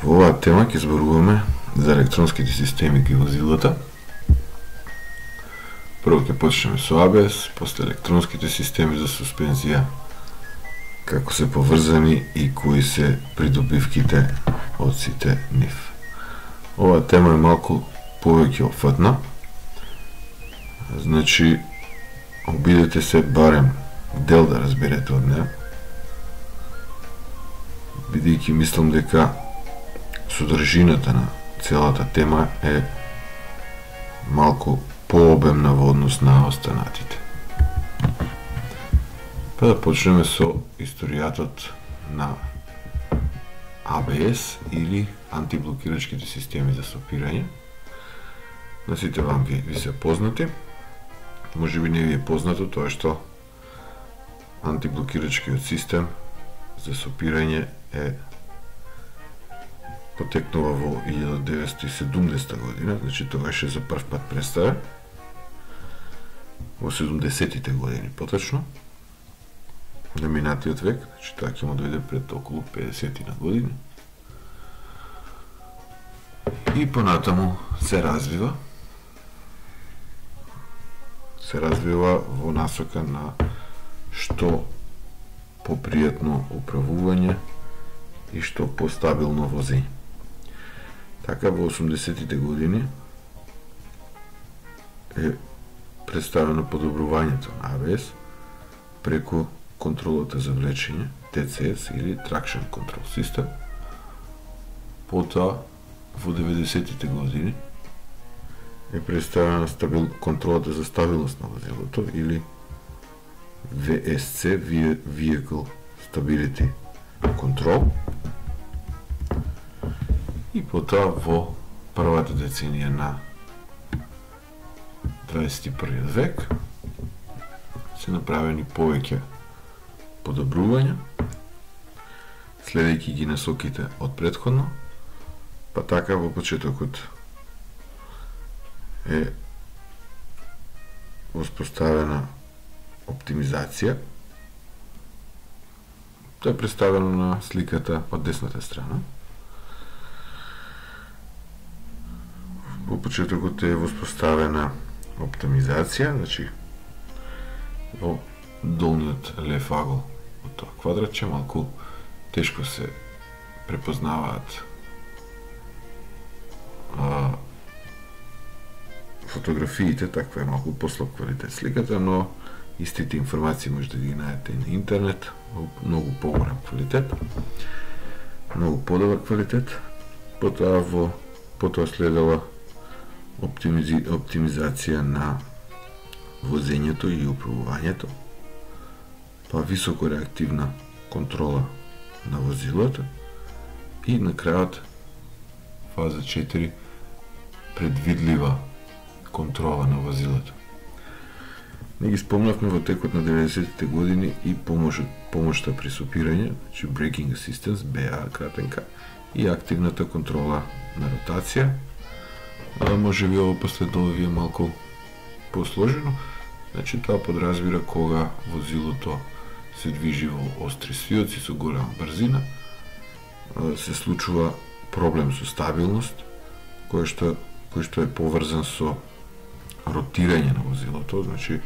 Во оваа тема ќе зборуваме за електронските системи кај возилата. Прво ќе почнеме со ABS, после електронските системи за суспензија, како се поврзани и кои се придобивките од сите нив. Оваа тема е малку повеќе опфатна, значи обидете се барем дел да разберете од неа, бидејќи мислам дека содржината на целата тема е малку пообемна во однос на останатите. Па да почнеме со историјатот на ABS или антиблокирачките системи за стопирање. На сите вам ви се познати. Може би не ви е познато тоа што антиблокирачкиот систем за стопирање е потекнува во 1970 година, значи тогаш е за прв пат представен, во 70-тите години поточно, на минатиот век, значи тоа ќе му дојде пред околу 50 на години. И понатаму се развива во насока на што попријатно управување и што постабилно возење. Така во 80-тите години е представено подобрувањето на ABS преку контролата за влечење, TCS или Traction Control System. Потоа во 90-тите години е представена контролата за стабилност на возилото или VSC, Vehicle Stability Control. И потоа во првата деценија на 21 век се направени повеќе подобрувања, следејќи ги насоките од претходно, па така во почетокот е воспоставена оптимизација. Тоа е представено на сликата од десната страна. Во почетокот е воспоставена оптимизација, значи во долниот лев агол од тоа квадратче малку тешко се препознаваат фотографиите, таква е малку послаб квалитет сликата, но истите информации може да ги најдете на интернет во многу поголем квалитет, многу подобар квалитет. Потоа следела оптимизација на возењето и управувањето, па високо реактивна контрола на возилото и на крајот фаза 4 предвидлива контрола на возилото. Не ги спомнавме во текот на 90-тите години и помошта при сопирање, значи Braking Assistance, BA кратенка, и активната контрола на ротација. Може би ово последно ви е малку посложено, значи тоа подразбира кога возилото се движи во остри свиоци со голема брзина, се случува проблем со стабилност, кој што е поврзан со ротирање на возилото, значи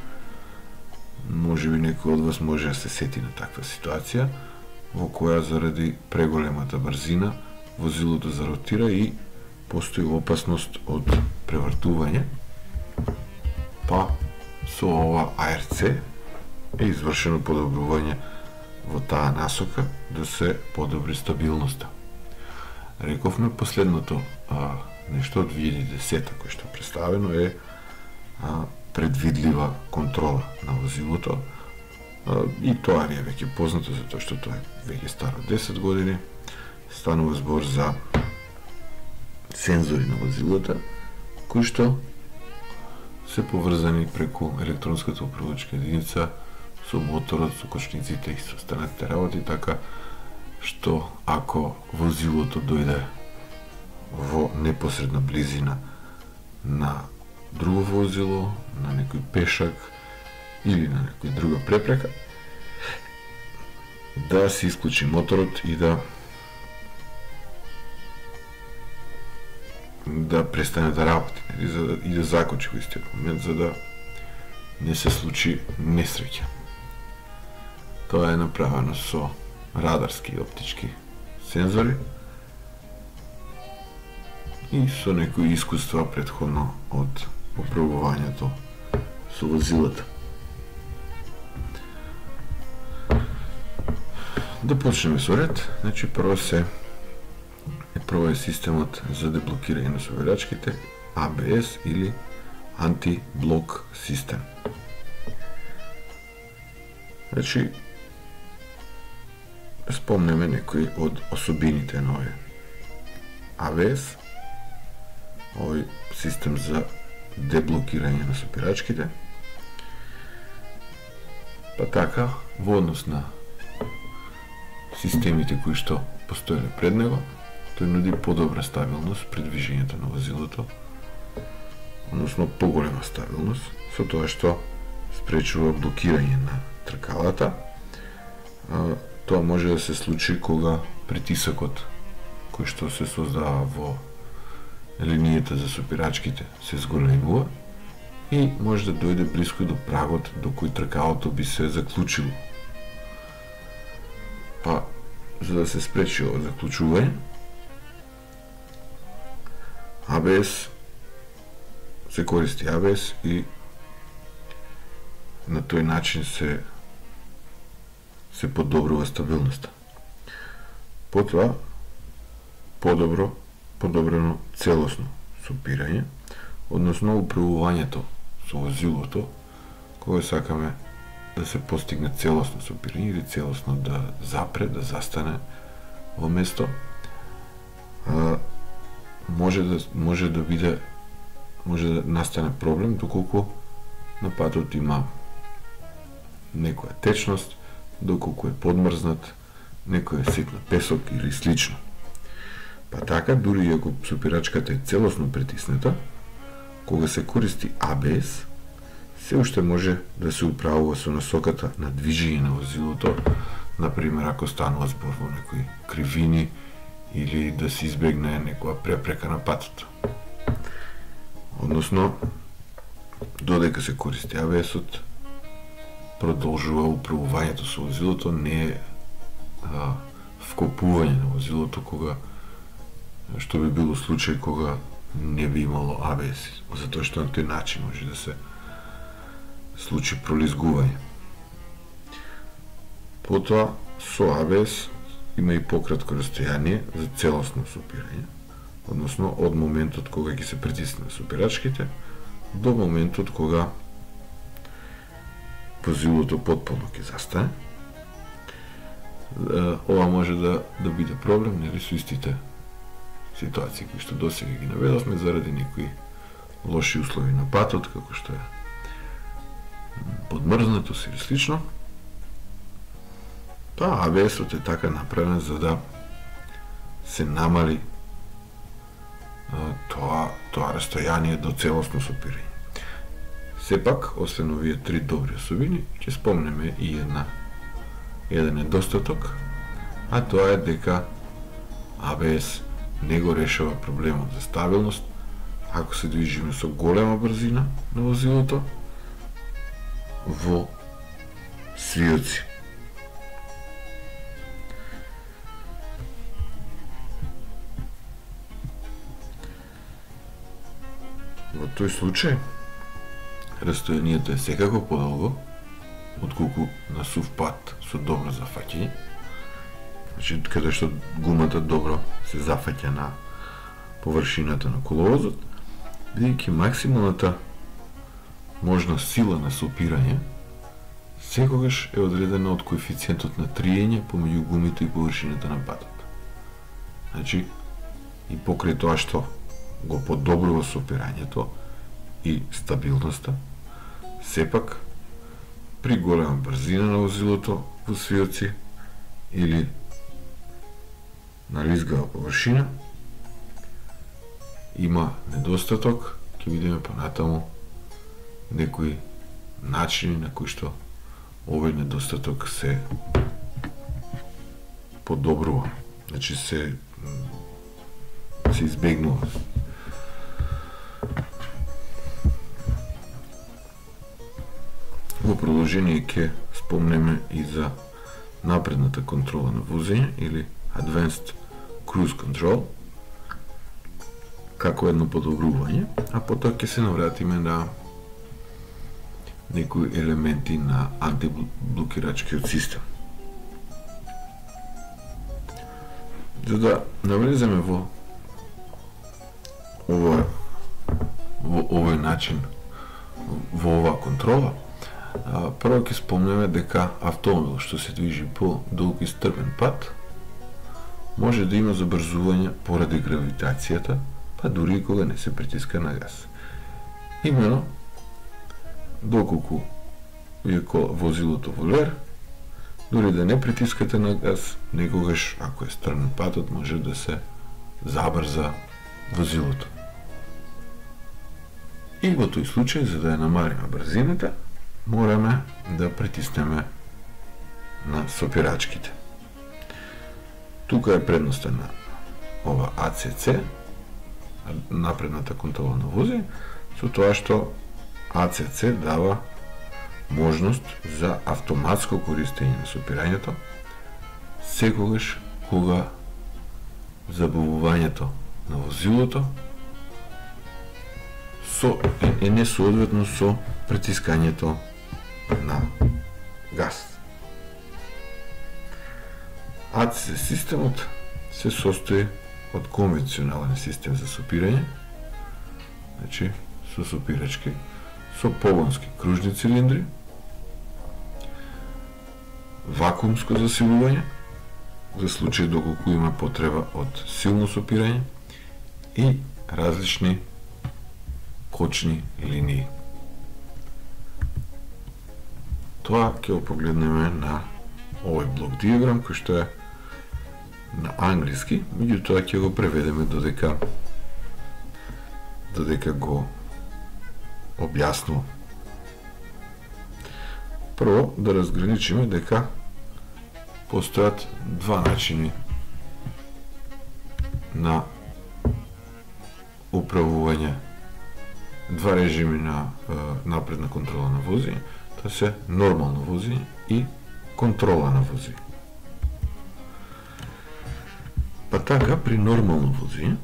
може би некој од вас може да се сети на таква ситуација во која заради преголемата брзина возилото заротира и постои опасност од превртување, па со ова ARC е извршено подобрување во таа насока да се подобри стабилноста. Рековме последното нешто од 2010 кој што представено е предвидлива контрола на возилото, и тоа ви е веќе познато затоа што тоа е веќе старо 10 години. Станува збор за сензори на возилото кои што се поврзани преку електронската управлачка единица со моторот, со кочниците и со останатите работи, така што ако возилото дојде во непосредна близина на друго возило, на некој пешак или на некоја друга препрека, да се исклучи моторот и да да престане да работи и да закочи во истиот момент, за да не се случи несреќа. Тоа е направено со радарски и оптички сензори и со некои искуства претходно од управувањето со возилата. Да почнеме со ред. Значи прво е системот за деблокирање на собирачките, ABS или анти-блок систем. Значи спомнеме некои од особините на овој ABS, овој систем за деблокирање на собирачките. Па така, во однос на системите кои што постоеле пред него, тој нуди подобра стабилност при движењето на возилото, односно поголема стабилност, со тоа што спречува блокирање на тркалата. Тоа може да се случи кога притисокот кој што се создава во линијата за сопирачките се зголемува и може да дојде близко до прагот до кој тркалото би се заклучило. Па, за да се спречи ово заклучување, ABS се користи ABS и на тој начин се подобрува стабилноста. Потоа подобрено целосно сопирање, односно управувањето со возилото, кога сакаме да се постигне целосно сопирање или целосно да запре, да застане во место, може да настане проблем доколку на патот има некоја течност, доколку е подмрзнат, некој ситна песок или слично. Па така, дури и ако сопирачката е целосно притисната, кога се користи ABS, се уште може да се управува со насоката на движење на возилото, например ако станува збор во некои кривини или да се избегне некоја препрека на патот. Односно, додека се користи ABS-от, продолжува управувањето со возилото, не е вкопување на возилото кога што би било случај кога не би имало ABS, затоа што на тој начин може да се случи пролизгување. Потоа со ABS има и пократко растојание за целосно сопирање, односно од моментот кога ќе се притисне сопирачките до моментот кога возилото потполно ќе застане. Ова може да биде проблем, нели, со истите ситуации кои што досега ги наведовме заради некои лоши услови на патот, како што е подмрзнатост или слично. Тоа ABS-от е така направен за да се намали тоа растојание до целосно сопирање. Сепак, освен овие три добри особини, ќе спомнеме и еден недостаток, а тоа е дека ABS не го решава проблемот за стабилност ако се движиме со голема брзина на возилото во свиоци. Во тој случај, растојанието е секако подолго, отколку на сув пат со добро зафаќање, значи каде што гумата добро се зафаќа на површината на коловозот, бидејќи максималната можна сила на сопирање секогаш е одредена од коефициентот на триење помеѓу гумите и површината на патот. Значи, и покрај тоа што го подобрува сопирањето и стабилноста, сепак при голема брзина на возилото во свиоци или на лизгава површина има недостаток, ќе видиме понатаму некои начини на кои што овој недостаток се подобрува, значи се избегнува. продолжение ќе спомнеме и за напредната контрола на возење или Advanced Cruise Control како едно подобрување, а потоа ќе се навратиме на некои елементи на антиблокирачкиот систем. За да навлеземе во овој начин, во оваа контрола, прво ќе спомнеме дека автомобил што се движи по долг и стрмен пат може да има забрзување поради гравитацијата, па дури и кога не се притиска на газ. Имено, доколку ви е возилото во лер, дури да не притискате на газ, некогаш, ако е стрмен патот, може да се забрза возилото. И во тој случај, за да ја намалиме брзината, мораме да притиснеме на сопирачките. Тука е предноста на ова ACC, напредната контрола на возење, со тоа што ACC дава можност за автоматско користење на сопирањето секогаш кога забавувањето на возилото е несоодветно со притискањето на газ. ACC системот се состои од конвенционален систем за сопирање, значи со сопирачки, со погонски кружни цилиндри, вакуумско засилување, за случај доколку има потреба од силно сопирање и различни кочни линии. Тоа ќе го погледнеме на овој блок диаграм, кој што е на англиски, меѓутоа ќе го преведеме додека го објаснувам. Прво, да разграничиме дека постојат два начини на управување, два режими на напредна контрола на возење, тоа се нормално возење и контрола на возење. Па така, при нормално возење,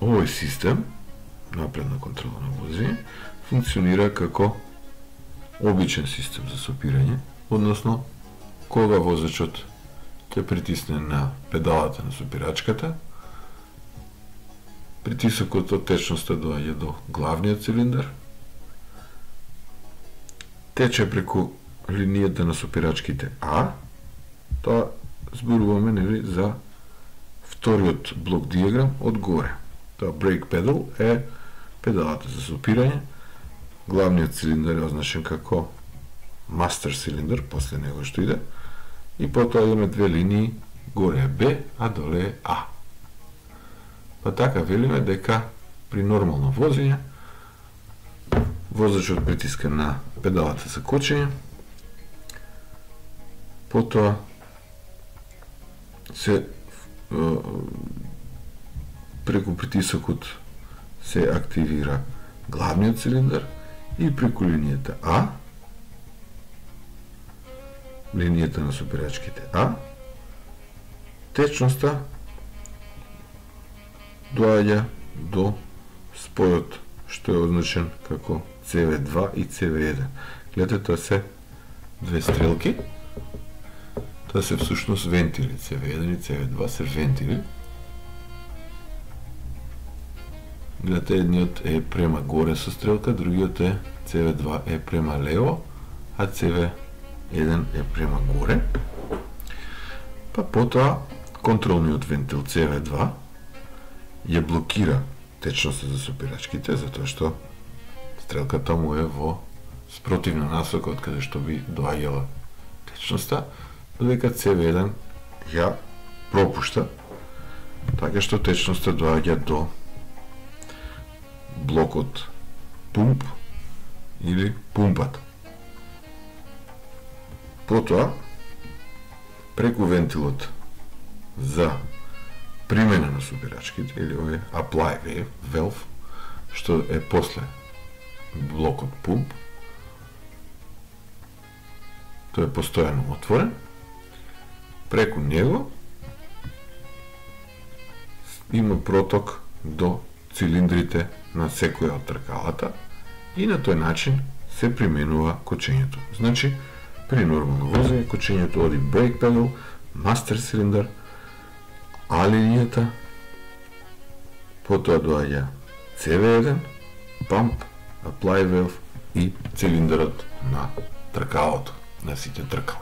овој систем, напредна контрола на возење, функционира како обичен систем за сопирање, односно, кога возачот ќе притисне на педалата на сопирачката, притисокот од течноста доаѓа до главниот цилиндар, тече преку линијата на сопирачките А, тоа зборуваме нели за вториот блок диаграм од горе. Тоа brake pedal е педалата за сопирање, главниот цилиндар е означен како master цилиндар, после него што иде, и потоа имаме две линии, горе е Б, а доле е А. Па така велиме дека при нормално возење возачот притиска на педалата за кочење, потоа се преку притисокот се активира главниот цилиндар и преку линијата А, линијата на сопирачките А, течноста доаѓа до спојот што е означен како CV2 и CV1. Гледате, тоа се две стрелки. Тоа се всушност вентили. CV1 и CV2 се вентили. Гледате, едниот е према горе со стрелка, другиот е CV2 е према лево, а CV1 е према горе. Па потоа контролниот вентил CV2 ја блокира течноста за сопирачките, затоа што стрелката му е во спротивна насока од каде што би доаѓала течноста, додека CV1 ја пропушта, така што течноста доаѓа до блокот пумп или пумпата. Потоа, преку вентилот за примена на сопирачките, или овој apply valve, што е после блокот пумп, тој е постојано отворен. Преку него има проток до цилиндрите на секоја од тркалата и на тој начин се применува кочењето. Значи, при нормално возење, кочењето оди брейк педал, мастер цилиндар, А линијата, потоа доаѓа CV1, памп, apply valve и цилиндарот на тркалото, на сите тркала.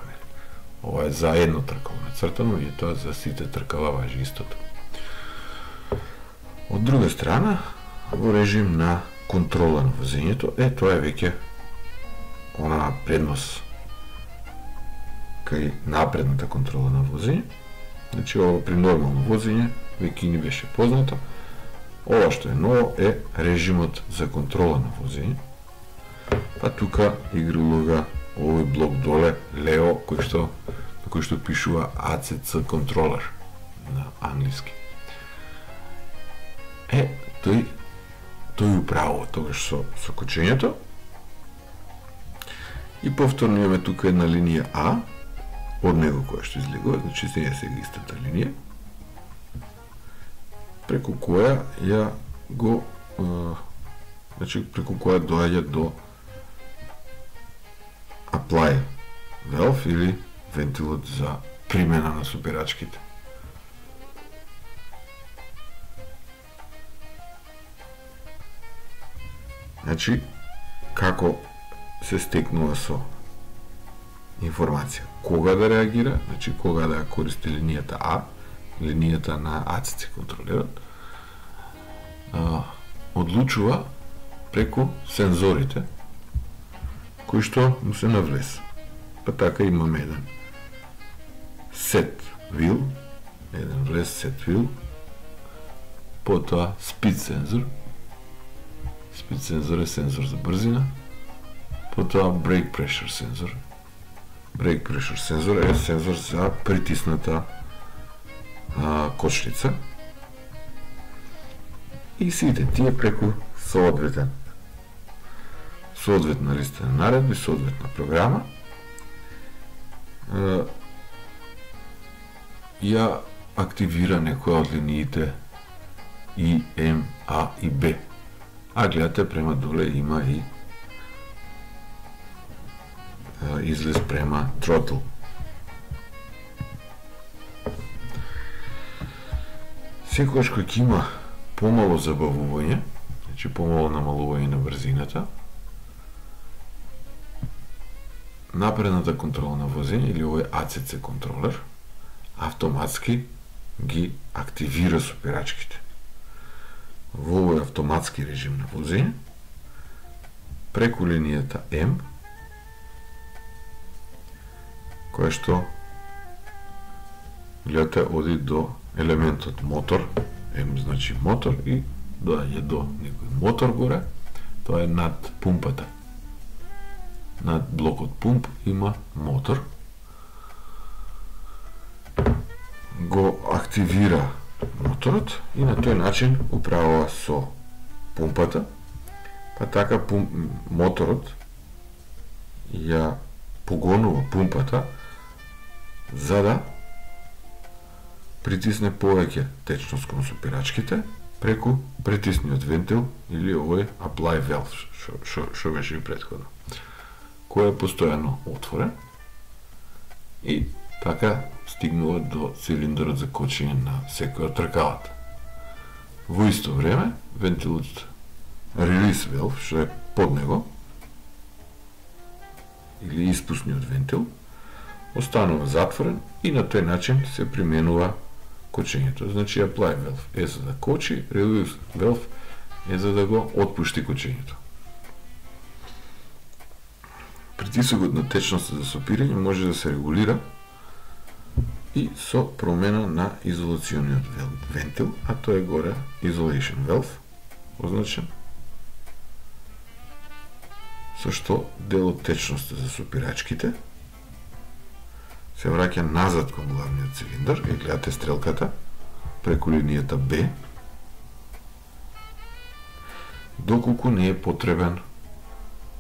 Ова е за едно тркало нацртано и тоа за сите тркала важи истото. Од друга страна, во режим на контрола на возењето, тоа е веќе она преднос кај напредната контрола на возење. Значи, ова при нормално возење веќе ни беше познато. Ова што е ново е режимот за контрола на возење. Па тука игра улога овој блок доле, лево, на кој што пишува ACC controller на англиски. Тој управува тогаш со кочењето. И повторно имаме тука една линија А, од него која што излегува, значи сега истата линија, преку која доаѓа до apply valve или вентилот за примена на супирачките. Значи, како се стекнува со информација? Кога да реагира, значи кога да користи линијата А, линијата на ACC контролерот, одлучува преку сензорите кои што му се навлез. Па така имаме еден set wheel, еден влез set wheel, потоа speed sensor. Speed sensor е сензор за брзина, потоа brake pressure sensor. Brake pressure sensor е сензор за притисната кочница. И сите тие преку соодветна листа на наредби, соодветна програма, ја активира некоја од линиите И, М, А и Б. А гледате према доле има и излез према throttle. Секогаш кој ќе има помало забавување, значи помало намалување на брзината, напредната контрола на возење или овој ACC контролер автоматски ги активира супирачките. Во овој автоматски режим на возење, преку линијата М, која што гледате оди до елементот мотор, М значи мотор и доаѓа до некој мотор горе, тоа е над пумпата. Над блокот пумп има мотор. Го активира моторот и на тој начин управува со пумпата. Па така моторот ја погонува пумпата за да притисне повеќе течност кон супирачките преку притисниот вентил или овој apply valve што беше и претходно, кој е постојано отворен и така стигнува до цилиндарот за кочење на секој од тркалата. Во исто време, вентилот release valve, што е под него, или испусниот вентил, останува затворен и на тој начин се применува кочењето. Значи, apply valve е за да кочи, release valve е за да го отпушти кочењето. Притисокот на течноста за сопирање може да се регулира и со промена на изолациониот вентил, а тоа е горе isolation valve, означен, со што дел од течноста за сопирачките се враќа назад кон главниот цилиндар, и гледате стрелката преку линијата Б, доколку не е потребен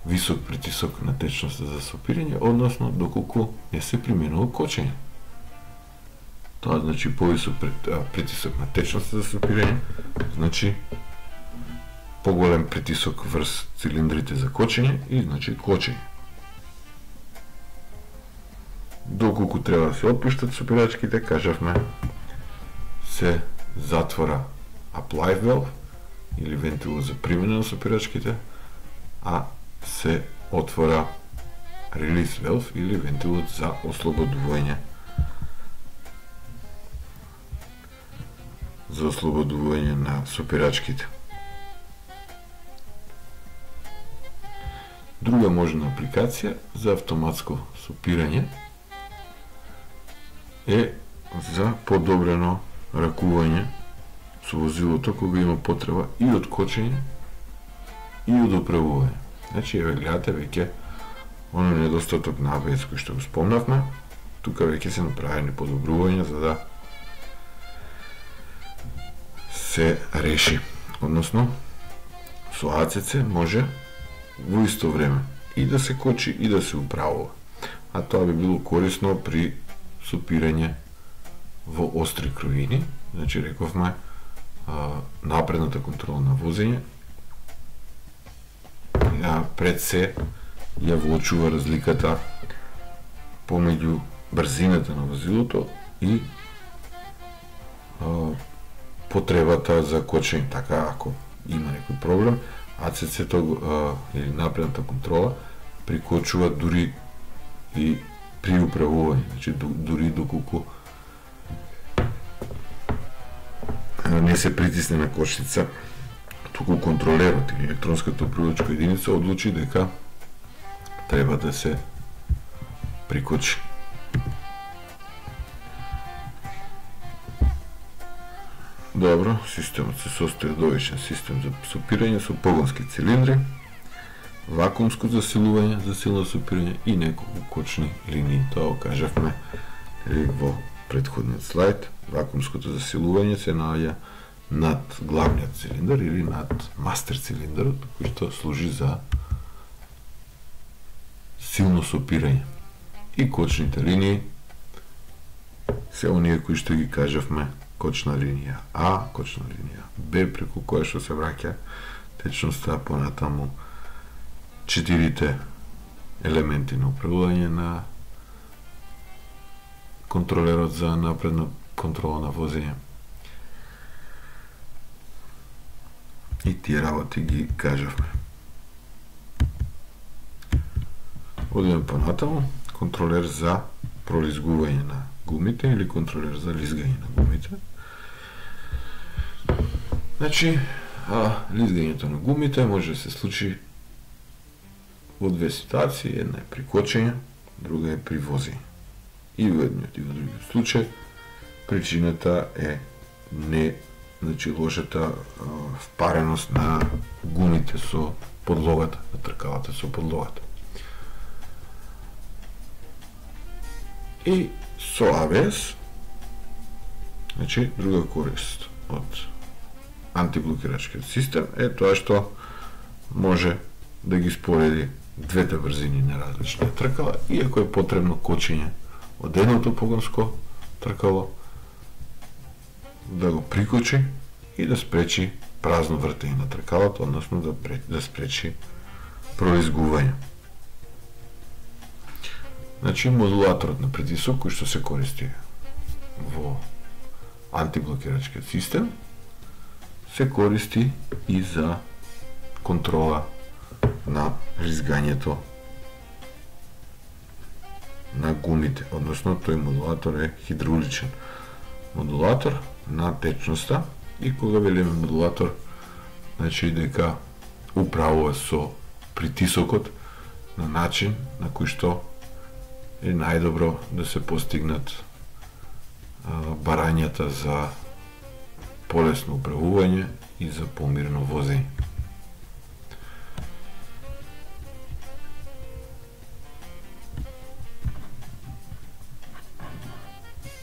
висок притисок на течноста за сопирање, односно доколку не се применува кочење. Тоа значи повисок притисок на течноста за сопирање, значи поголем притисок врз цилиндрите за кочење и значи кочење. Доколку треба да се отпуштат сопирачките, кажавме, се затвора apply valve или вентилот за примена на сопирачките, а се отвора release valve или вентилот за ослободување. За ослободување на сопирачките. Друга можна апликација за автоматско сопирање е за подобрено ракување со возилото кога има потреба и од кочење и од управување. Значи, еве гледате веќе оно недостаток на ABS кој што го спомнавме, тука веќе се направени подобрувања за да се реши. Односно, со ACC може во исто време и да се кочи и да се управува. А тоа би било корисно при сопирање во остри кривини. Значи, рековме, напредната контрола на возење пред се ја воочува разликата помеѓу брзината на возилото и потребата за кочење. Така, ако има некој проблем, ACC-то или напредната контрола прикочува дури и при управување, значи дури доколку не се притисне на кочница, туку контролерот или електронската управувачка единица одлучи дека треба да се прикочи. Добро, системот се состои од овечен систем за сопирање со погонски цилиндри, вакуумско засилување за силно сопирање и неколку кочни линии. Тоа го кажавме во претходниот слайд. Вакуумското засилување се наоѓа над главниот цилиндар или над мастер цилиндарот, кој што служи за силно сопирање. И кочните линии се оние кои што ги кажавме кочна линија А, кочна линија Б, преку која што се враќа течноста понатаму четирите елементи на управување на контролерот за напредна контрола на возење. И тие работи ги кажавме. Одиме понатаму, контролер за пролизгување на гумите или контролер за лизгање на гумите. Значи, лизгањето на гумите може да се случи во две ситуации, една е при кочење, друга е при возење. И во едниот и во другиот случај причината е значи лошата впареност на гумите со подлогата, на тркалата со подлогата. И со ABS, значи друга корист од антиблокирачкиот систем е тоа што може да ги спореди двете брзини на различни тркала, иако е потребно кочење од едното погонско тркало, да го прикочи и да спречи празно вртење на тркалото, односно да спречи пролизгување. Значи, модулаторот на притисок, кој што се користи во антиблокирачкиот систем, се користи и за контрола на лизгањето на гумите, односно тој модулатор е хидравличен модулатор на течноста и кога велиме модулатор, значи дека управува со притисокот на начин на кој што е најдобро да се постигнат барањата за полесно управување и за помирно возење.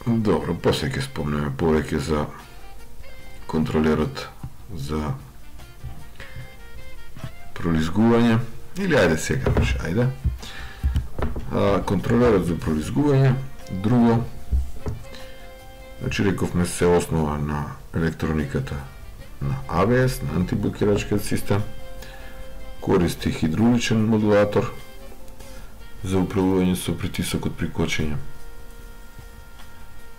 Добро, после ќе спомнеме повеќе за контролерот за пролизгување Или ајде сега беше, ајде. Контролерот за пролизгување, друго, значи рековме се основа на електрониката на ABS, на антиблокирачкиот систем, користи хидравличен модулатор за управување со притисокот при кочење.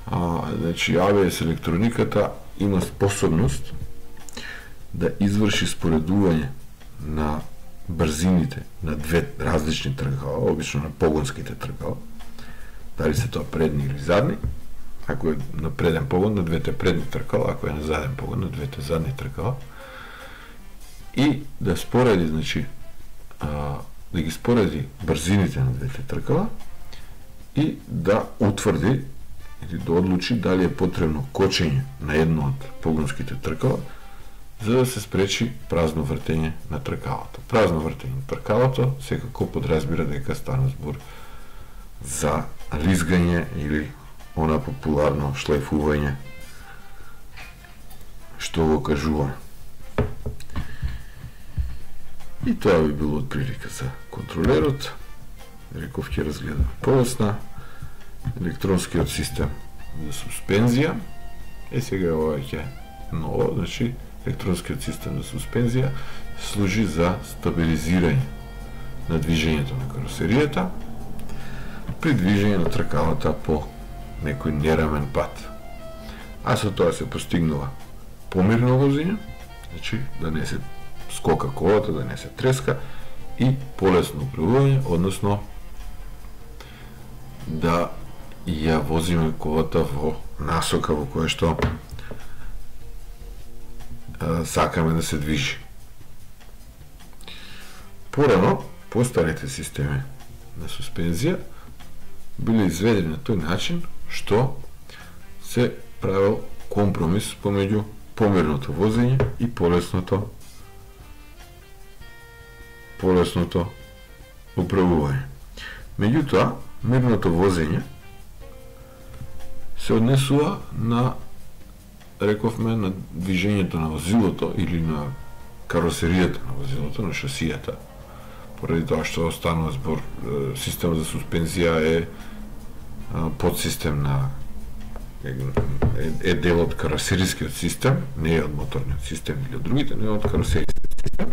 Значи ABS електрониката има способност да изврши споредување на брзините на две различни тркала, обично на погонските тркала, дали се тоа предни или задни, ако е на преден погон на двете предни тркала, ако е на заден погон на двете задни тркала, и да спореди, значи, да ги спореди брзините на двете тркала и да утврди или да одлучи дали е потребно кочење на едно од погонските тркала, за да се спречи празно вртење на тркалото. Празно вртење на тркалото секако подразбира дека стана збор за лизгање или она популарно шлајфување што го кажува. И тоа би било од прилика за контролерот. Реков ќе разгледаме полесна. Електронскиот систем за суспензија. Сега ова ќе ново, значи електронскиот систем за суспензија служи за стабилизирање на движењето на каросеријата при движење на тркалата по некој нерамен пат. А со тоа се постигнува помирно возење, значи да не се скока колата, да не се треска, и полесно управување, односно да ја возиме колата во насока во која што сакаме да се движи. Порано, постарите системи на суспензија биле изведени на тој начин што се правил компромис помеѓу померното возење и полесното управување. Меѓутоа, мирното возење се однесува на, рековме, на движењето на возилото или на каросеријата на возилото, на шасијата. Поради тоа што останува збор, системот за суспензија е подсистем на е дел од каросерискиот систем, не е од моторниот систем или од другите, не е од каросерискиот систем.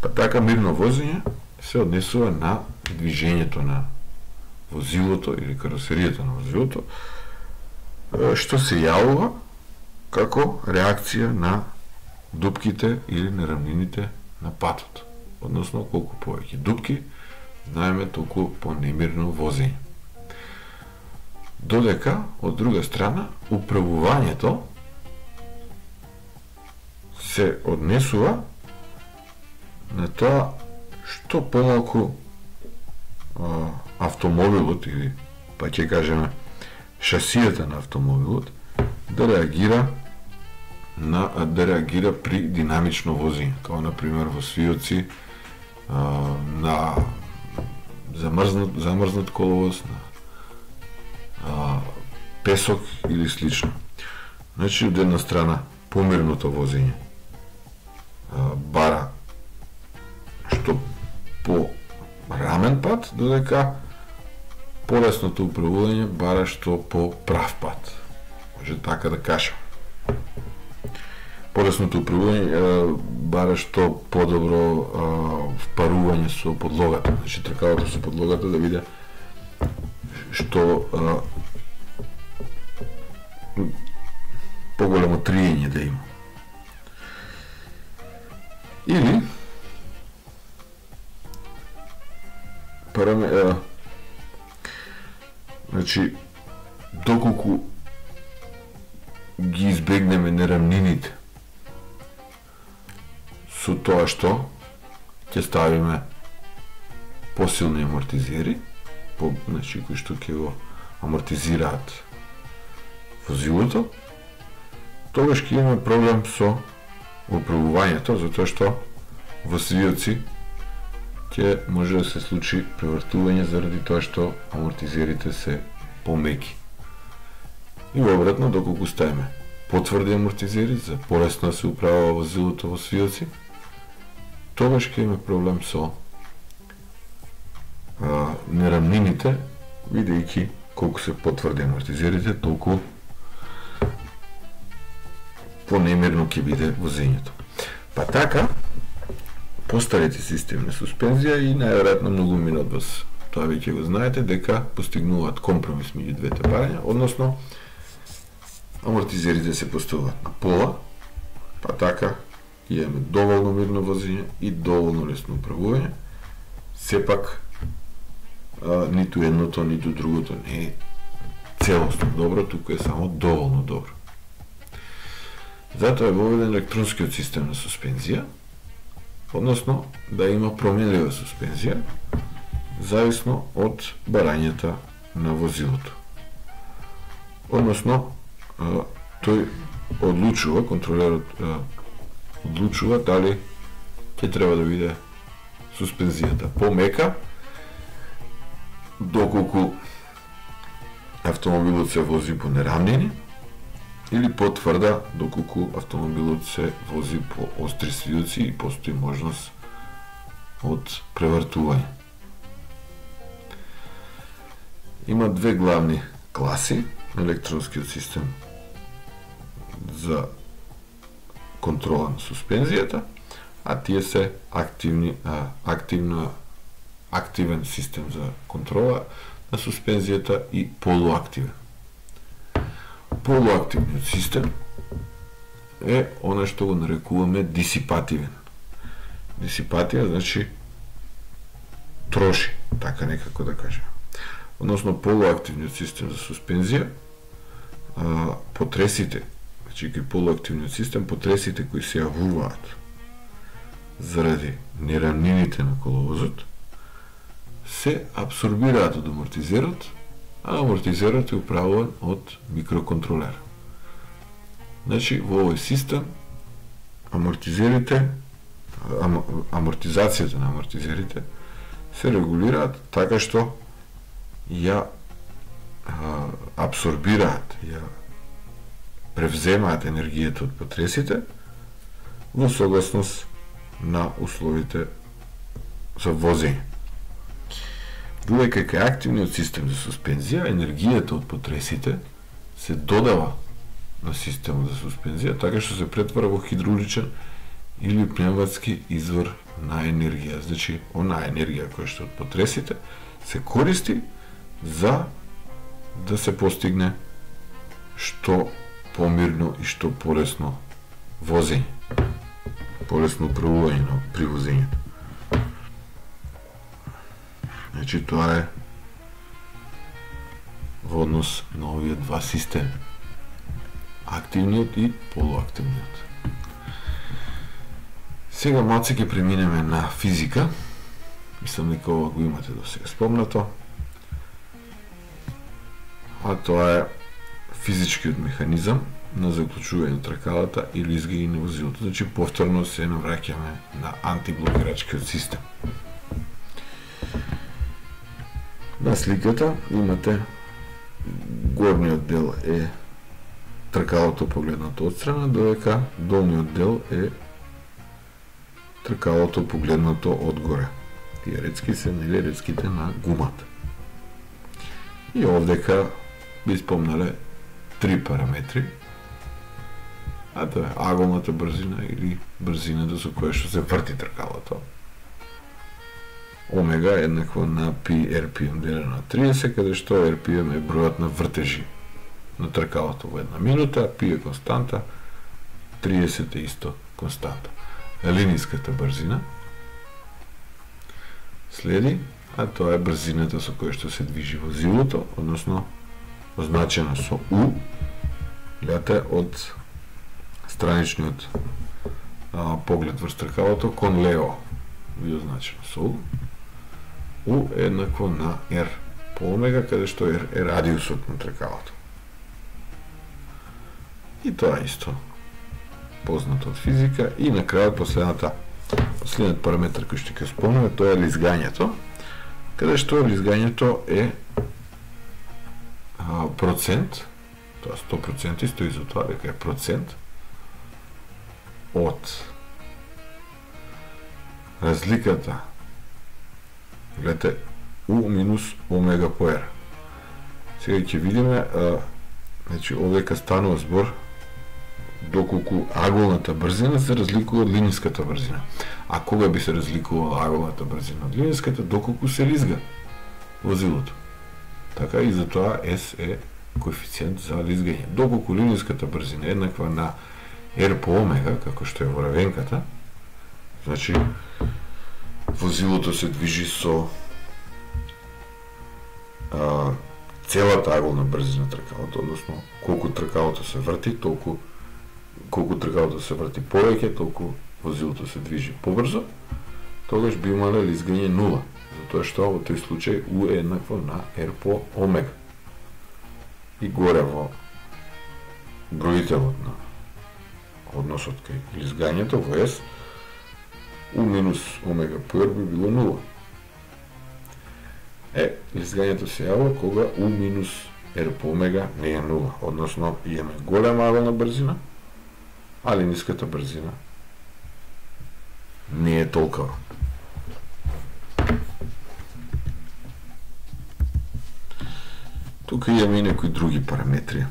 Па така мирно возење се однесува на движењето на возилото или каросеријата на возилото, што се јавува како реакција на дупките или неравнините на патот. Односно, колку повеќе дупки, знаеме, толку понемирно возење. Додека, од друга страна, управувањето се однесува на тоа што помалку автомобилот, или па ќе кажеме шасијата на автомобилот, да реагира при динамично возење, како например во свиоци, на замрзнат коловоз, на песок или слично. Значи, од една страна, помирното возење бара што по рамен пат, додека полесното управување бара што по прав пат. Може така да кажам. Полесното управување бара што подобро впарување со подлогата, значи тркалото со подлогата да биде што поголемо триење да има. Или значи доколку ги избегнеме неравнините со тоа што ќе ставиме посилни амортизери, значи кои што ќе го амортизираат возилото, тогаш ќе имаме проблем со управувањето, затоа што во свиоци ќе може да се случи превртување заради тоа што амортизерите се помеки. И обратно, доколку ставиме потврди амортизери за полесно да се управува возилото во свиоци, тогаш ќе има проблем со нерамнините, видејќи колку се потврди амортизерите, толку понемирно ќе биде возењето. Па така, постарите системи на суспензија и најверојатно многу од вас тоа веќе го знаете, дека постигнуваат компромис меѓу двете барања, односно амортизерите се поставуваат на пола, па така имаме доволно мирно возење и доволно лесно управување. Сепак ниту едното, ниту другото не е целосно добро, туку е само доволно добро. Затоа е воведен електронскиот систем на суспензија, односно да има променлива суспензија, зависно од барањата на возилото. Односно, тој одлучува, контролерот одлучува дали ќе треба да биде суспензијата помека, доколку автомобилот се вози по нерамнини, или потврда доколку автомобилот се вози по остри свијоци и постои можност од превртување. Има две главни класи на електронскиот систем за контрола на суспензијата, а тие се активен систем за контрола на суспензијата и полуактивен. Полуактивниот систем е она што го нарекуваме дисипативен. Дисипатија значи троши, така некако да кажем. Односно полуактивниот систем за суспензија, потресите, значи кај полуактивниот систем, потресите кои се јавуваат заради нерамнините на коловозот, се абсорбираат од амортизерот, а амортизерот е управуван од микроконтролер. Значи, во овој систем, амортизацијата на амортизерите се регулираат така што ја абсорбираат, ја превземаат енергијата од потресите во согласност на условите за возење. Додека кај активниот систем за суспензија, енергијата од потресите се додава на системот за суспензија, така што се претвара во хидравличен или пневматски извор на енергија. Значи, онаа енергија која што од потресите се користи за да се постигне што помирно и што полесно возење, полесно управување при возењето. Значи, тоа е во однос на овие два системи. Активниот и полуактивниот. Сега малце ќе преминеме на физика. Мислам дека ова го имате до сега спомнато. А тоа е физичкиот механизам на заклучување на тракалата или изгање на возилото. Значи, повторно се навраќаме на антиблокирачкиот систем. На сликата имате горниот дел е тркалото погледнато отстрана, додека долниот дел е тркалото погледнато одгоре. Тие рецки се рецките на гумата. И овдека би спомнале три параметри, а тоа е аголната брзина или брзината со која што се врти тркалото. Омега е еднакво на пи RPM делено на 30, каде што RPM е бројот на вртежи на тркалото во една минута, пи е константа, 30 е исто константа. Линиската брзина следи, а тоа е брзината со која што се движи возилото, односно означена со U, гледате од страничниот поглед врз тркалото кон лево, ви означено со U. U е еднакво на R по омега, каде што R е радиусот на тркалото. И тоа исто познато од физика. И на крајот последниот параметр кој што ќе спомнеме, тоа е лизгањето, каде што лизгањето е процент, тоа 100% стои за тоа дека е процент од разликата, гледате, U минус омега по R. Сега ќе видиме, значи овдека станува збор доколку аголната брзина се разликува од линиската брзина. А кога би се разликувала аголната брзина од линиската? Доколку се лизга возилото. Така и затоа S е коефициент за лизгање. Доколку линиската брзина е еднаква на R по омега, како што е во равенката, значи возилото се движи со целата аголна брзина на тркалото, односно колку тркалото се врти, колку тркалото се врти повеќе, толку возилото се движи побрзо, тогаш би имале лизгање 0, затоа што во тој случај U е еднакво на R по омега. И горе во броителот на односот кај лизгањето во S, U минус омега по R би било 0. Лизгањето се јавува кога U минус R по омега не е 0, односно имаме голема аголна брзина, али ниската брзина не е толкова. Тука имаме и некои други параметри,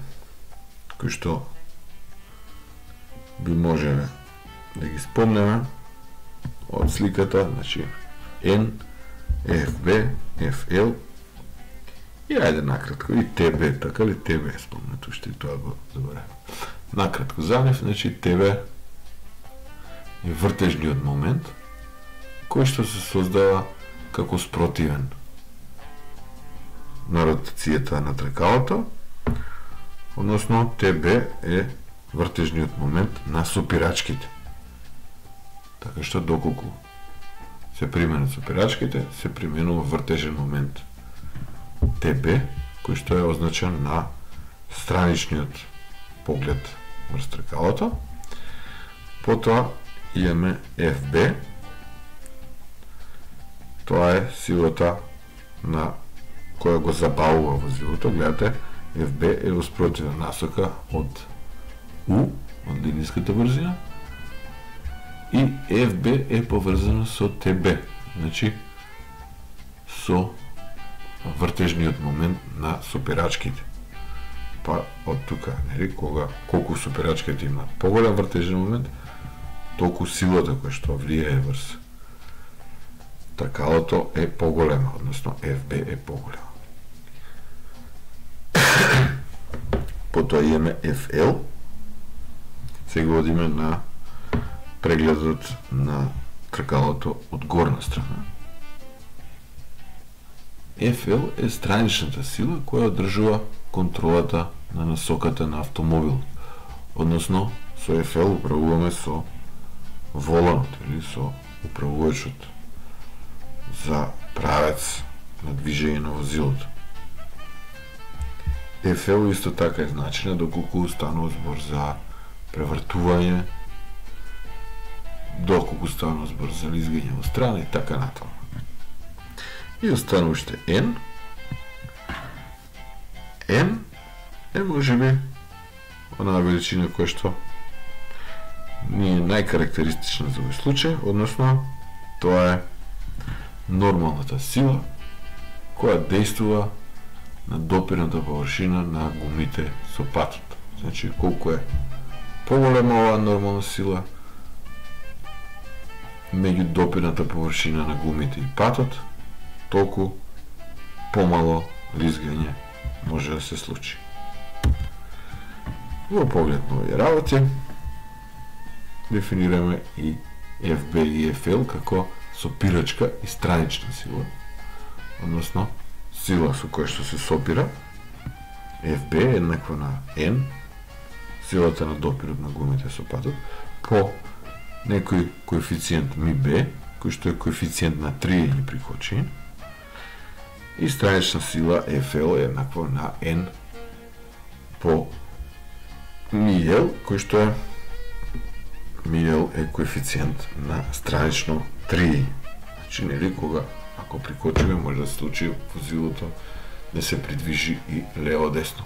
кои што би можеле да ги спомнеме од сликата, значи N, FB, FL и ајде накратко и TB, така ли TB е спомнато, уште и тоа го забравам. Накратко за нив, значи TB е вртежниот момент кој што се создава како спротивен на ротацијата на тркалото, односно TB е вртежниот момент на сопирачките. Така што доколку се применат сопирачките, се применува вртежен момент TB, кој што е означен на страничниот поглед врз тркалото. Потоа имаме FB, тоа е силата на која го забавува возилото. Гледате, FB е во спротивна насока од U, од линиската брзина, и FB е поврзано со TB, значи со вртежниот момент на сопирачките. Па од тука, нели, колку сопирачките има поголем вртежен момент, толку силата која што влијае врз тркалото е поголема, односно FB е поголема. Потоа имаме FL. Сега одиме на прегледот на тркалото од горна страна. FL е страничната сила која одржува контролата на насоката на автомобилот. Односно, со FL управуваме со воланот или со управувачот за правец на движење на возилото. FL исто така е значена доколку станува збор за превртување, доколку станува збор за лизгање во страна и така натаму. И останува уште N. N е можеби онаа величина која што не е најкарактеристична за овој случај, односно тоа е нормалната сила која действува на допирната површина на гумите со патот. Значи, колку е поголема оваа нормална сила меѓу допирната површина на гумите и патот, толку помало лизгање може да се случи. Во поглед на овие работи дефинираме и FB и FL како сопирачка и странична сила, односно сила со која што се сопира. FB е еднаква на N, силата на допирот на гумите со патот, по некој коефициент МБ, кој што е коефициент на триење при кочење, и странична сила FL е еднаква на N по МL, кој што е МL е коефициент на странично триење. Значи, нели, кога ако прикочиме, може да се случи возилото да се придвижи и лево-десно.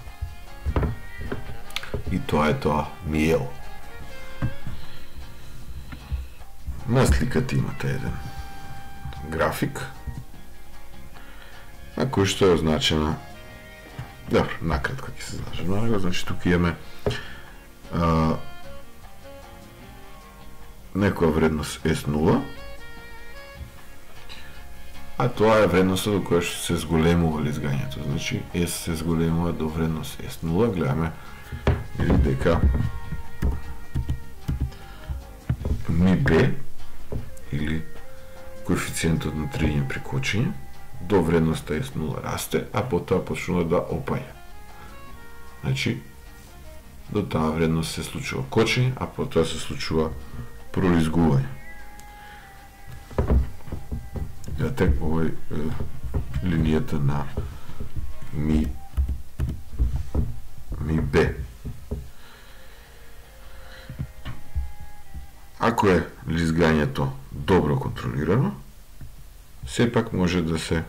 И тоа е тоа МL. На сликата имате еден график на кој што е означена, добро, накратко ќе се злажем на него, значи тука имаме некоја вредност S0, а тоа е вредноста до која што се зголемува лизгањето. Значи S се зголемува до вредност S0, гледаме или дека ми B или коефициентот на триење при кочење до вредноста S0 расте, а потоа почнува да опаја. Значи до таа вредност се случува кочење, а потоа се случува пролизгување. Гледате овој линијата на ми B. Ако е лизгањето добро контролирано, сепак може да се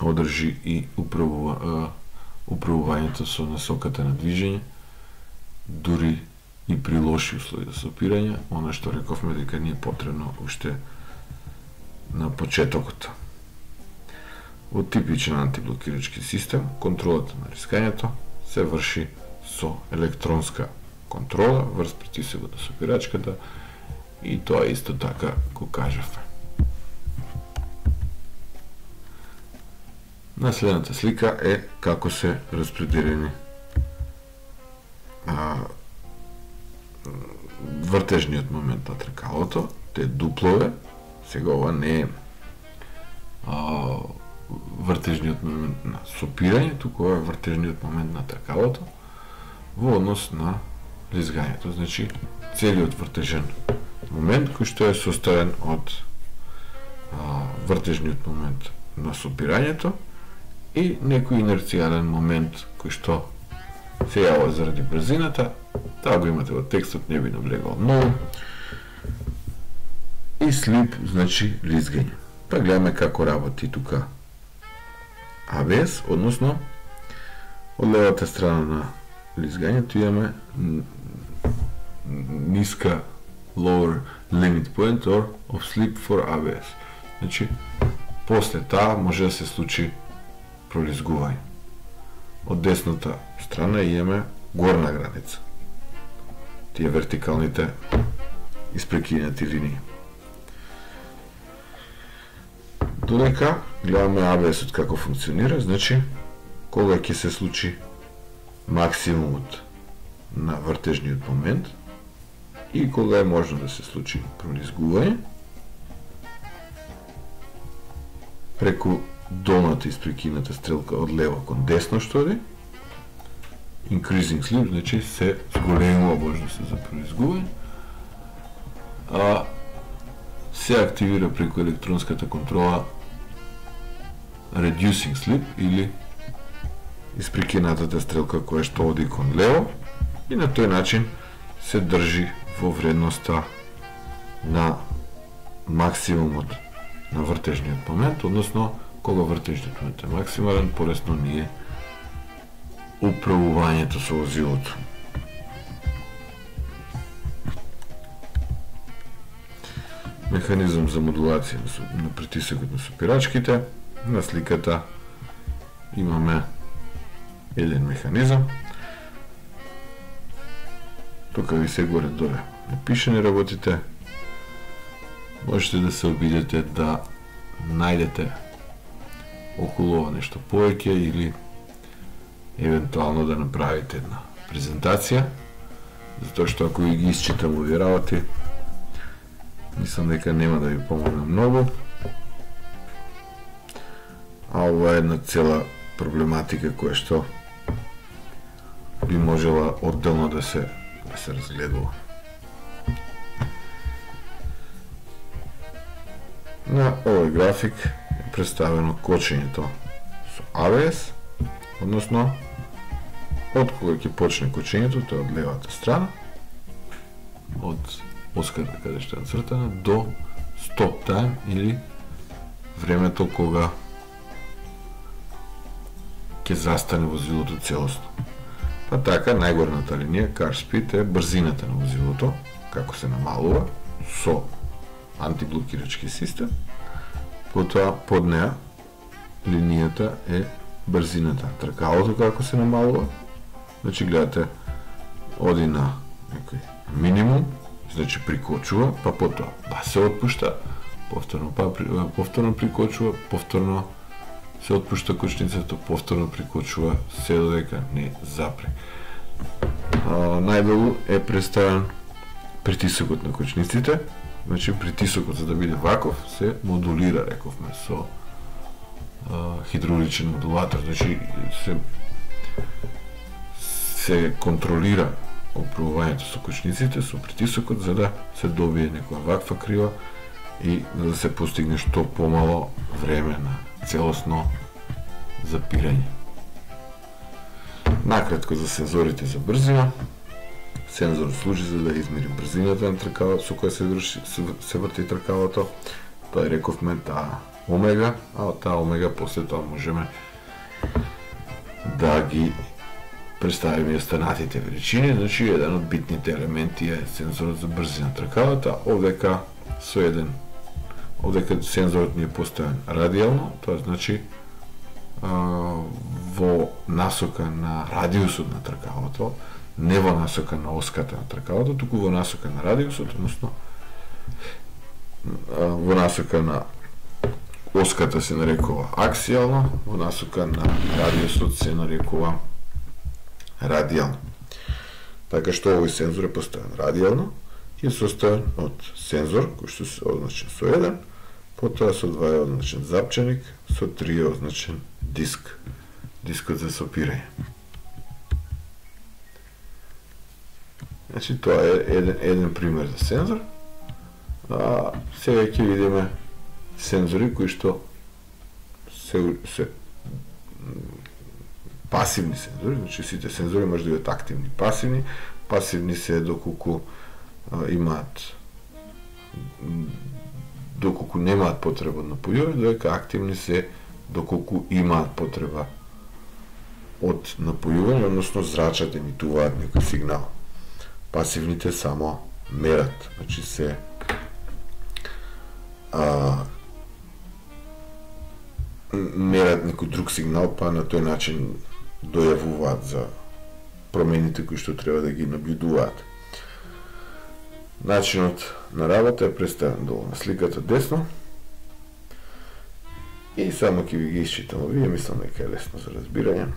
одржи и управувањето со насоката на движење, дури и при лоши услови за сопирање, она што рековме дека не е потребно уште на почетокот. Во типичен антиблокирачки систем, контролата на лизгањето се врши со електронска контрола врз притисокот на сопирачката и тоа исто така го кажавме. На следната слика е како се распределени вртежниот момент на тркалото, те дуплове. Сега ова не е вртежниот момент на сопирање, туку ова е вртежниот момент на тркалото во однос на лизгањето. Значи, целиот вртежен момент кој што е составен од вртежниот момент на сопирањето и некој инерцијален момент кој што се јавува заради брзината. Таа го имате во текстот, не би наблегал многу. И слип, значи лизгање. Па гледаме како работи тука ABS, односно од левата страна на лизгањето имаме ниска lower limit point of slip for ABS. Значи, после таа може да се случи пролизгување. Од десната страна имаме горна граница. Тие вертикалните испрекинати линии. Додека гледаме ABS-от како функционира, значи кога ќе се случи максимумот на вртежниот момент и кога е можно да се случи пролизгување, преку долната испрекината стрелка од лево кон десно што оди, increasing slip, значи се зголемува можноста за пролизгување, се активира преку електронската контрола reducing slip или испрекинатата стрелка која што оди кон лево и на тој начин се држи во вредноста на максимумот на вртежниот момент, односно кога вртежниот момент е максимален, полесно ни е управувањето со возилото. Механизам за модулација на притисокот на сопирачките. На сликата имаме еден механизам. Тука ви се горе доле напишени работите. Можете да се обидете да најдете околу ова нешто повеќе или евентуално да направите една презентација, затоа што ако ги исчитам овие работи, мислам дека нема да ви помогне многу. А ова е една цела проблематика која што би можела одделно да се разгледува. На овој график е представено кочењето со ABS, односно од кога ќе почне кочењето, тоа од левата страна, од оската каде што е нацртана, до stop time или времето кога ќе застане возилото целосно. Па така, најгорната линија, car speed, е брзината на возилото, како се намалува со антиблокирачки систем. Потоа под неа линијата е брзината. Тркалото како се намалува, значи гледате, оди на некој минимум, значи прикочува, па потоа се отпушта, повторно прикочува, повторно се отпушта кочницата, повторно прикочува, се додека не запре. Најдолу е представен притисокот на кочниците, значи притисокот за да биде ваков се модулира, рековме, со хидравличен модулатор, значи се контролира опрувувањето со кочниците, со притисокот, за да се добие некоја ваква крива и за да се постигне што помало време на целосно запирање. Накратко за сензорите за брзина. Сензор служи за да измери брзината на тркалото со која се врти тркалото. Тоа рековме таа омега, а од таа омега после тоа можеме да ги представиме и останатите величини, значи еден од битните елементи е сензорот за брзина на тркалото. Овдека сензорот ни е поставен радијално, тоа значи во насока на радиусот на тркалото, не во насока на оската на тркалото, туку во насока на радиусот, односно во насока на оската се нарекува аксијално, во насока на радиусот се нарекува радијално. Така што овој сензор е поставен радијално и е составен од сензор кој што се означен со 1, потоа со 2 е означен запчаник, со 3 е означен диск, дискот за сопирање. Значи тоа е еден пример за сензор. Сега ќе видиме сензори кои што се пасивни сензори, значи сите сензори може да бидат активни и пасивни. Пасивни се доколку доколку немаат потреба од напојување, додека активни се доколку имаат потреба од напојување, односно зрачат, емитуваат некој сигнал. Пасивните само мерат, значи се мерат некој друг сигнал, па на тој начин дојавуваат за промените кои што треба да ги наблюдуваат. Начинот на работа е представен долу на сликата десно и само ќе ви ги исчитам овие, мислам дека е лесно за разбирање.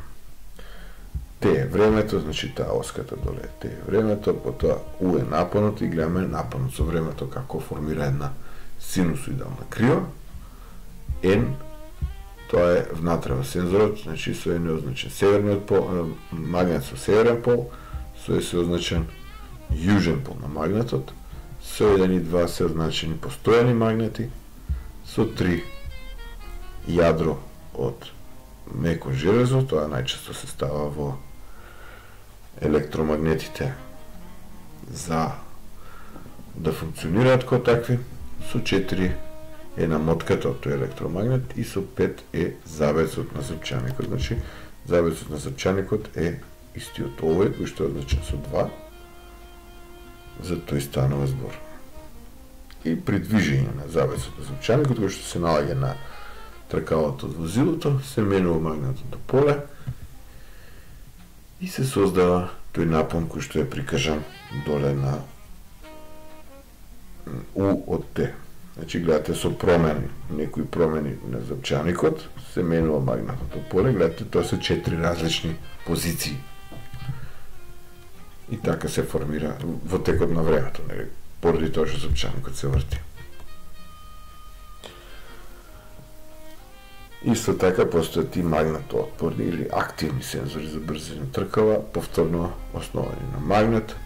Т е времето, значи таа оската доле е Т е времето, потоа У е напонот и гледаме напонот со времето како формира една синусоидална крива. Н тоа е внатре во сензорот, значи со N е означен северниот пол, магнет со северен пол, со Е се означен јужен пол на магнетот, со 1 и 2 се означени постојани магнети, со 3 јадро од меко железо, тоа најчесто се става во електромагнетите за да функционираат како такви, со 4 е намотката од тој електромагнет и со 5 е завесот на српчаникот. Значи, завесот на српчаникот е истиот овој, кој што е означен со 2, за тој станува збор. И при движење на завесот на српчаникот, кој што се наоѓа на тркалото од возилото, се менува магнетното поле и се создава тој напон кој што е прикажан доле на У од Т. Значи, гледате со промени, некои промени на запчаникот, се менува магнетното поле, гледате, тоа се 4 различни позиции. И така се формира во текот на времето, поради тоа што запчаникот се врти. Исто така постојат и магнетоотпорни или активни сензори за брзина тркала, повторно основани на магнет.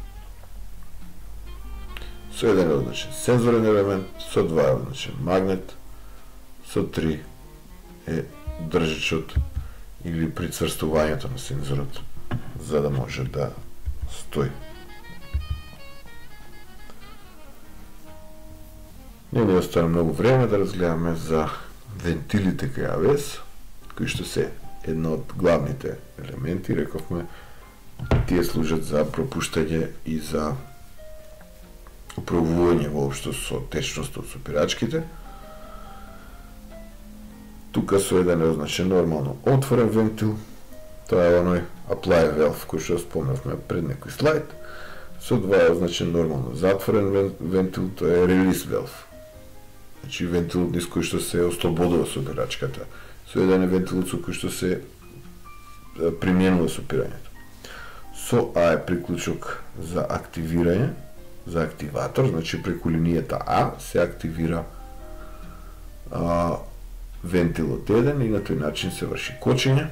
Со 1 е означен сензорен елемент, со 2 е означен магнет, со 3 е држачот или прицврстувањето на сензорот за да може да стои. Не ни остана многу време да разгледаме за вентилите кај АВС, кои што се една од главните елементи, рековме, тие служат за пропуштање и за управување воопшто со течност од сопирачките. Тука со еден е означен нормално отворен вентил, тоа е оној apply valve кој што спомнавме пред некој слайд. Со 2 е означен нормално затворен вентил, тоа е release valve. Значи вентилот низ кој што се ослободува сопирачката. Со еден е вентилот со кој што се применува сопирањето. Со А е приклучок за активирање, за активатор, значи преку линијата А се активира вентилот 1 и на тој начин се врши кочење.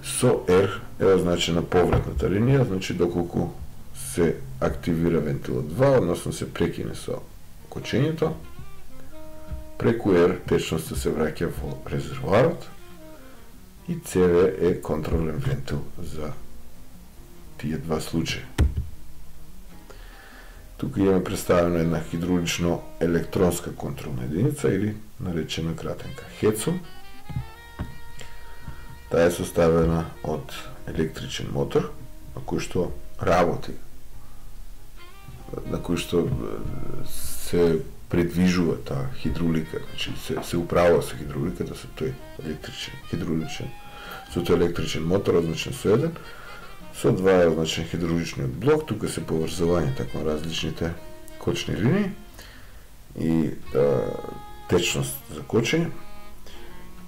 Со R е означена повратната линија, значи доколку се активира вентилот 2, односно се прекине со кочењето, преку R течноста се враќа во резервоарот и CV е контролен вентил за тие два случаи. Тука имаме представена една хидравлично електронска контролна единица или наречена кратенка HECO. Таа е составена од електричен мотор на кој што работи, на кој што се предвижува таа хидравлика, значи се управува со хидравликата со тој електричен мотор означен со 1, со 2 е означен хидравличниот блок, тука се поврзувањето на различните кочни линии и течност за кочење,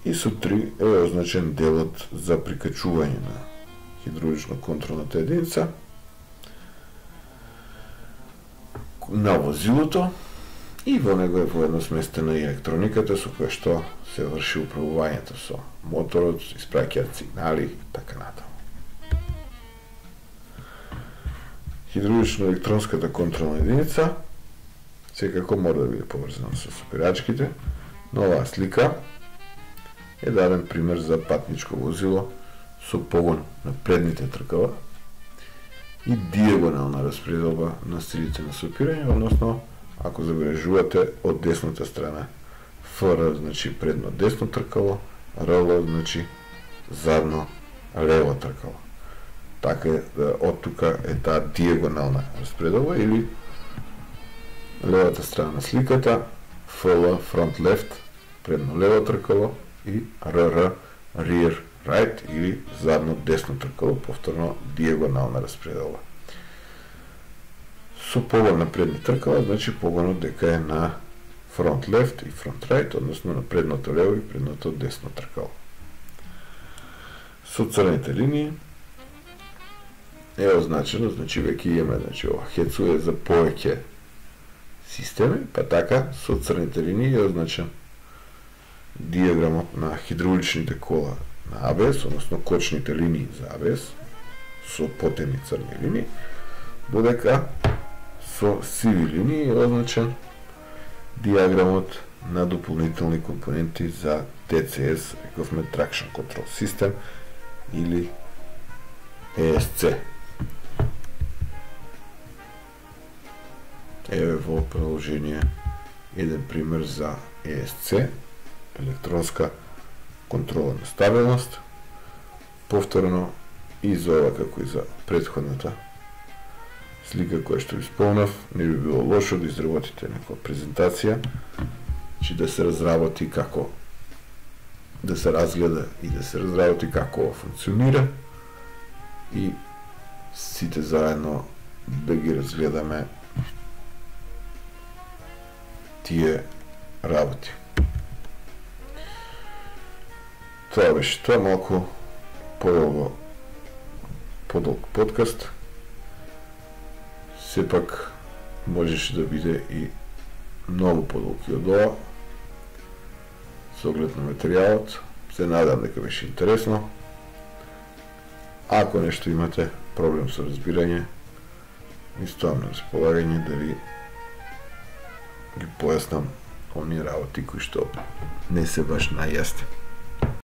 и со 3 е означен делот за прикачување на хидравлично контролната единица на возилото, и во него е воедно сместена и електрониката со која што се врши управувањето со моторот, испраќаат сигнали и така натаму. Хидравлично-електронската контролна единица секако мора да биде поврзана со сопирачките, но оваа слика е даден пример за патничко возило со погон на предните тркала и диагонална распределба на силите на сопирање, односно ако забележувате од десната страна ФР значи предно десно тркало, РЛ значи задно лево тркало. Така од тука е таа диагонална распределба или левата страна на сликата ФЛ front left предно лево тркало и РР rear right или задно десно тркало, повторно диагонална распределба. Со погон на предни тркала, значи погонот дека е на front left и front right, односно на предното лево и предното десно тркало. Со црните линии е означено, значи веќе имаме, значи ова HECO е за повеќе системи, па така со црните линии е означен диаграмот на хидравличните кола на ABS, односно кочните линии за ABS со потемни црни линии, додека со сиви линии е означен диаграмот на дополнителни компоненти за TCS, рековме Traction Control System или ESC. Еве во приложение еден пример за ESC, електронска контрола на стабилност, повторно и за ова како и за претходната слика која што ви спомнав. Не би било лошо да изработите некоја презентација, че да се разработи како да се разгледа и да се разработи како ова функционира и сите заедно да ги разгледаме тие работи. Тоа беше тоа, малку подолг подкаст. Сепак можеше да биде и многу подолг и од ова. Со оглед на материјалот, се надам дека беше интересно. Ако нешто имате проблем со разбирање, ми стоам на располагање да ви ги појаснам оние работи кои што не се баш најјасни.